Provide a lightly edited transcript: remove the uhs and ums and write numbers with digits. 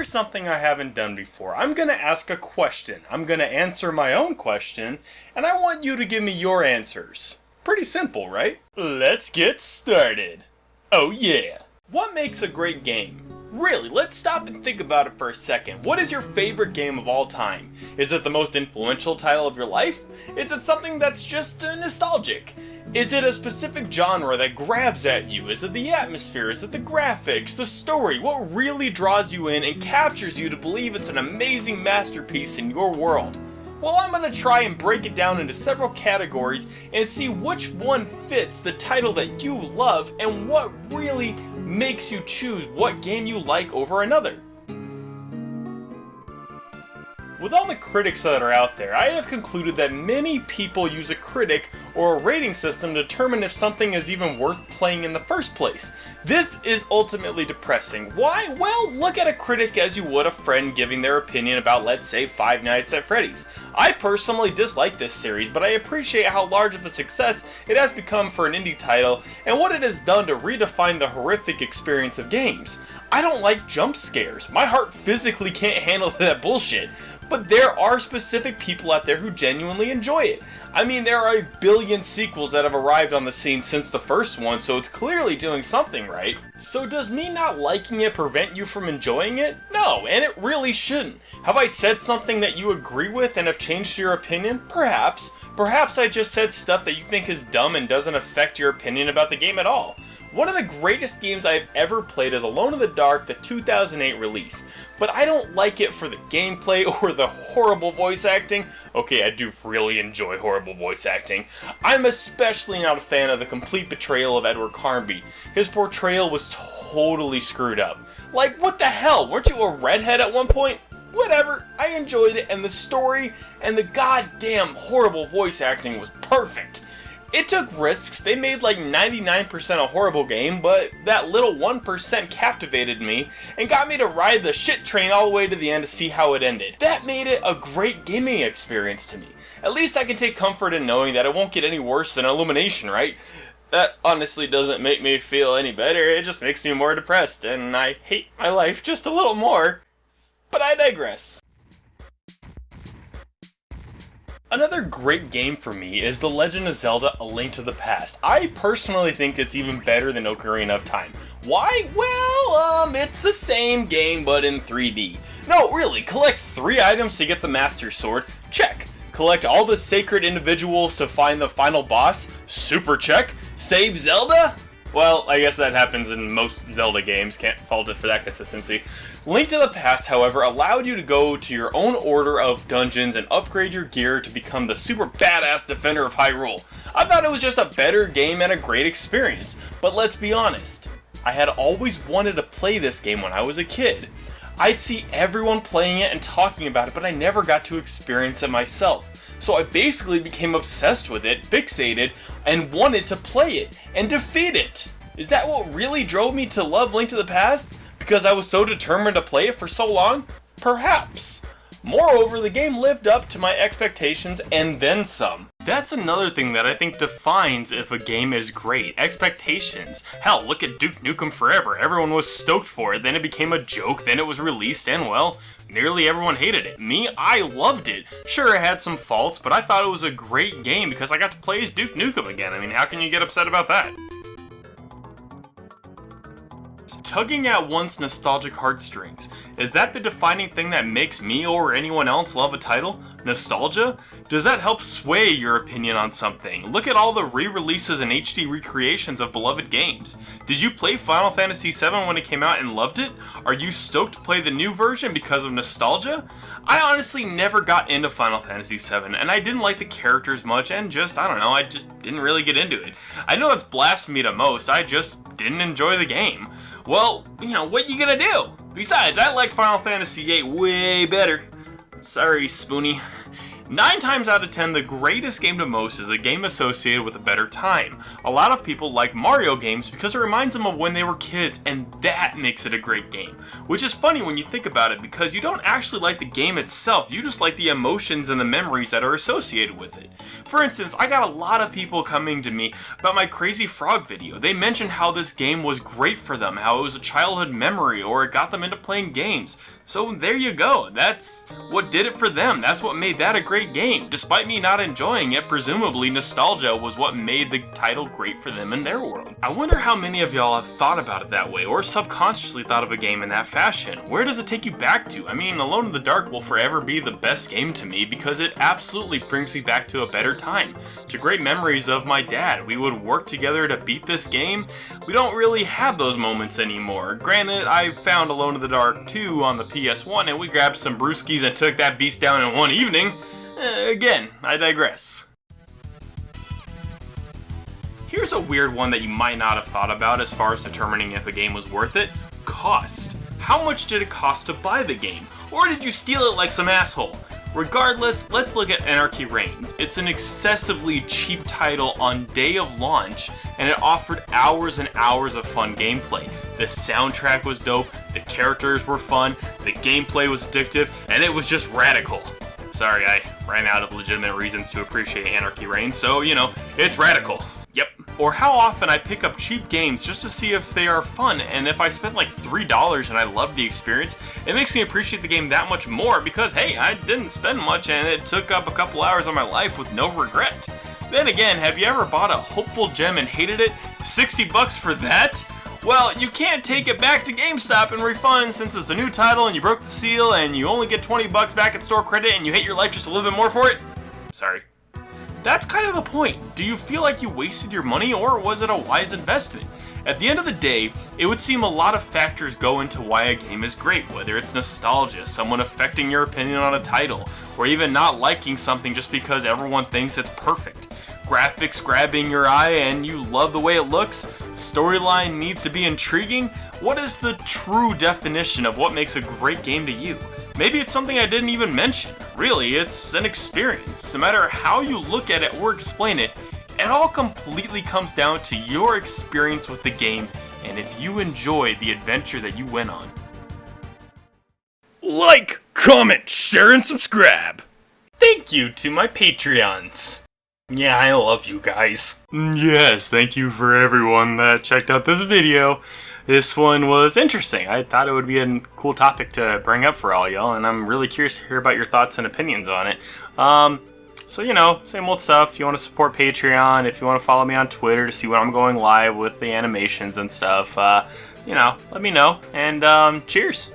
here's something I haven't done before. I'm gonna ask a question. I'm gonna answer my own question, and I want you to give me your answers. Pretty simple, right? Let's get started. Oh yeah. What makes a great game? Really, let's stop and think about it for a second. What is your favorite game of all time? Is it the most influential title of your life? Is it something that's just nostalgic? Is it a specific genre that grabs at you? Is it the atmosphere? Is it the graphics? The story? What really draws you in and captures you to believe it's an amazing masterpiece in your world? Well, I'm going to try and break it down into several categories and see which one fits the title that you love and what really makes you choose what game you like over another. With all the critics that are out there, I have concluded that many people use a critic or a rating system to determine if something is even worth playing in the first place. This is ultimately depressing. Why? Well, look at a critic as you would a friend giving their opinion about, let's say, Five Nights at Freddy's. I personally dislike this series, but I appreciate how large of a success it has become for an indie title and what it has done to redefine the horrific experience of games. I don't like jump scares. My heart physically can't handle that bullshit. But there are specific people out there who genuinely enjoy it. I mean, there are a billion sequels that have arrived on the scene since the first one, so it's clearly doing something right. So does me not liking it prevent you from enjoying it? No, and it really shouldn't. Have I said something that you agree with and have changed your opinion? Perhaps. Perhaps I just said stuff that you think is dumb and doesn't affect your opinion about the game at all. One of the greatest games I've ever played is Alone in the Dark, the 2008 release, but I don't like it for the gameplay or the horrible voice acting. Okay, I do really enjoy horrible voice acting. I'm especially not a fan of the complete betrayal of Edward Carnby. His portrayal was totally screwed up. Like, what the hell, weren't you a redhead at one point? Whatever, I enjoyed it, and the story and the goddamn horrible voice acting was perfect. It took risks. They made like 99% a horrible game, but that little 1% captivated me and got me to ride the shit train all the way to the end to see how it ended. That made it a great gaming experience to me. At least I can take comfort in knowing that it won't get any worse than Illumination, right? That honestly doesn't make me feel any better, it just makes me more depressed, and I hate my life just a little more. But I digress. Another great game for me is The Legend of Zelda: A Link to the Past. I personally think it's even better than Ocarina of Time. Why? Well, it's the same game but in 3D. No, really, collect 3 items to get the Master Sword. Check. Collect all the sacred individuals to find the final boss. Super check. Save Zelda? Well, I guess that happens in most Zelda games, can't fault it for that consistency. Link to the Past, however, allowed you to go to your own order of dungeons and upgrade your gear to become the super badass defender of Hyrule. I thought it was just a better game and a great experience, but let's be honest, I had always wanted to play this game when I was a kid. I'd see everyone playing it and talking about it, but I never got to experience it myself. So I basically became obsessed with it, fixated, and wanted to play it, and defeat it. Is that what really drove me to love Link to the Past? Because I was so determined to play it for so long? Perhaps. Moreover, the game lived up to my expectations and then some. That's another thing that I think defines if a game is great. Expectations. Hell, look at Duke Nukem Forever. Everyone was stoked for it, then it became a joke, then it was released, and well, nearly everyone hated it. Me, I loved it. Sure, it had some faults, but I thought it was a great game because I got to play as Duke Nukem again. I mean, how can you get upset about that? Tugging at one's nostalgic heartstrings. Is that the defining thing that makes me or anyone else love a title? Nostalgia? Does that help sway your opinion on something? Look at all the re-releases and HD recreations of beloved games. Did you play Final Fantasy VII when it came out and loved it? Are you stoked to play the new version because of nostalgia? I honestly never got into Final Fantasy VII, and I didn't like the characters much, and I just didn't really get into it. I know it's blasphemy to most, I just didn't enjoy the game. Well, what you gonna do? Besides, I like Final Fantasy VIII way better. Sorry, Spoonie. 9 times out of 10, the greatest game to most is a game associated with a better time. A lot of people like Mario games because it reminds them of when they were kids, and that makes it a great game. Which is funny when you think about it, because you don't actually like the game itself, you just like the emotions and the memories that are associated with it. For instance, I got a lot of people coming to me about my Crazy Frog video. They mentioned how this game was great for them, how it was a childhood memory, or it got them into playing games. So there you go, that's what did it for them, that's what made that a great game. Despite me not enjoying it, presumably nostalgia was what made the title great for them in their world. I wonder how many of y'all have thought about it that way, or subconsciously thought of a game in that fashion. Where does it take you back to? I mean, Alone in the Dark will forever be the best game to me because it absolutely brings me back to a better time. To great memories of my dad. We would work together to beat this game. We don't really have those moments anymore. Granted, I found Alone in the Dark 2 on the PS1 and we grabbed some brewskis and took that beast down in one evening. Again, I digress. Here's a weird one that you might not have thought about as far as determining if a game was worth it. Cost. How much did it cost to buy the game? Or did you steal it like some asshole? Regardless, let's look at Anarchy Reigns. It's an excessively cheap title on day of launch, and it offered hours and hours of fun gameplay. The soundtrack was dope, the characters were fun, the gameplay was addictive, and it was just radical. Sorry, I ran out of legitimate reasons to appreciate Anarchy Reigns, so, you know, it's radical. Yep. Or how often I pick up cheap games just to see if they are fun, and if I spent like $3 and I love the experience, it makes me appreciate the game that much more because, hey, I didn't spend much and it took up a couple hours of my life with no regret. Then again, have you ever bought a hopeful gem and hated it? 60 bucks for that? Well, you can't take it back to GameStop and refund since it's a new title and you broke the seal and you only get 20 bucks back at store credit and you hate your life just a little bit more for it? Sorry. That's kind of the point. Do you feel like you wasted your money or was it a wise investment? At the end of the day, it would seem a lot of factors go into why a game is great, whether it's nostalgia, someone affecting your opinion on a title, or even not liking something just because everyone thinks it's perfect. Graphics grabbing your eye and you love the way it looks, storyline needs to be intriguing. What is the true definition of what makes a great game to you? Maybe it's something I didn't even mention. Really, it's an experience. No matter how you look at it or explain it, it all completely comes down to your experience with the game and if you enjoy the adventure that you went on. Like, comment, share, and subscribe! Thank you to my Patreons. Yeah, I love you guys. Yes, thank you for everyone that checked out this video. This one was interesting. I thought it would be a cool topic to bring up for all y'all, and I'm really curious to hear about your thoughts and opinions on it. So, you know, same old stuff. If you want to support Patreon, if you want to follow me on Twitter to see when I'm going live with the animations and stuff, you know, let me know. And cheers!